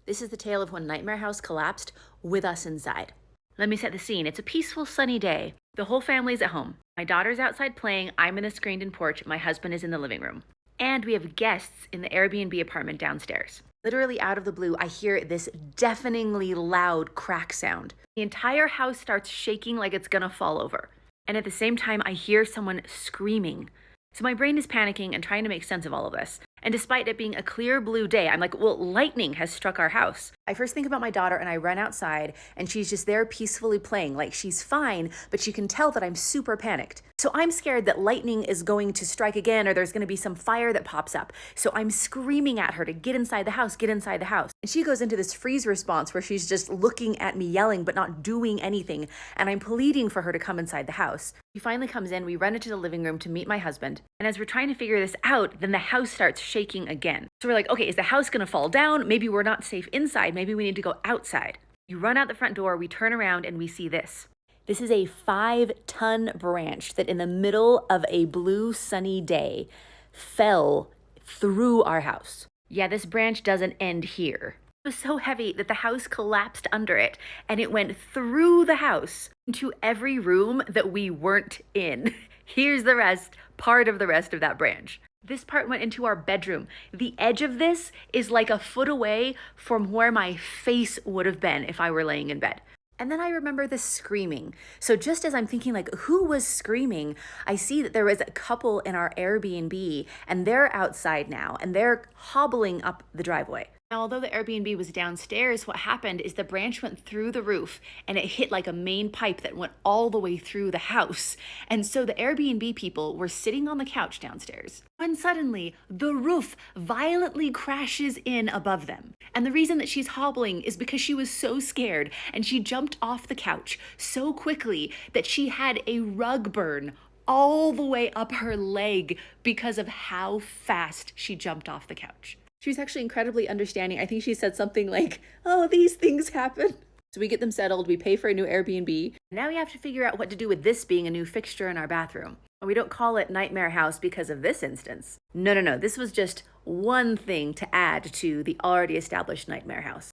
This is the tale of when Nightmare House collapsed with us inside. Let me set the scene. It's a peaceful, sunny day. The whole family's at home. My daughter's outside playing, I'm in the screened-in porch, my husband is in the living room. And we have guests in the Airbnb apartment downstairs. Literally out of the blue, I hear this deafeningly loud crack sound. The entire house starts shaking like it's gonna fall over. And at the same time, I hear someone screaming. So my brain is panicking and trying to make sense of all of this. And despite it being a clear blue day, I'm like, well, lightning has struck our house. I first think about my daughter and I run outside and she's just there peacefully playing, like she's fine, but she can tell that I'm super panicked. So I'm scared that lightning is going to strike again or there's going to be some fire that pops up. So I'm screaming at her to get inside the house, get inside the house. And she goes into this freeze response where she's just looking at me yelling but not doing anything. And I'm pleading for her to come inside the house. She finally comes in, we run into the living room to meet my husband. And as we're trying to figure this out, then the house starts shaking again. So we're like, okay, is the house gonna fall down? Maybe we're not safe inside. Maybe we need to go outside. We run out the front door, we turn around and we see this. This is a 5-ton branch that in the middle of a blue sunny day fell through our house. Yeah, this branch doesn't end here. It was so heavy that the house collapsed under it and it went through the house into every room that we weren't in. Here's the rest, part of the rest of that branch. This part went into our bedroom. The edge of this is like a foot away from where my face would have been if I were laying in bed. And then I remember the screaming. So just as I'm thinking like, who was screaming? I see that there was a couple in our Airbnb and they're outside now and they're hobbling up the driveway. Now, although the Airbnb was downstairs, what happened is the branch went through the roof and it hit like a main pipe that went all the way through the house. And so the Airbnb people were sitting on the couch downstairs when suddenly the roof violently crashes in above them. And the reason that she's hobbling is because she was so scared and she jumped off the couch so quickly that she had a rug burn all the way up her leg because of how fast she jumped off the couch. She was actually incredibly understanding. I think she said something like, oh, these things happen. So we get them settled, we pay for a new Airbnb. Now we have to figure out what to do with this being a new fixture in our bathroom. And we don't call it Nightmare House because of this instance. No. This was just one thing to add to the already established Nightmare House.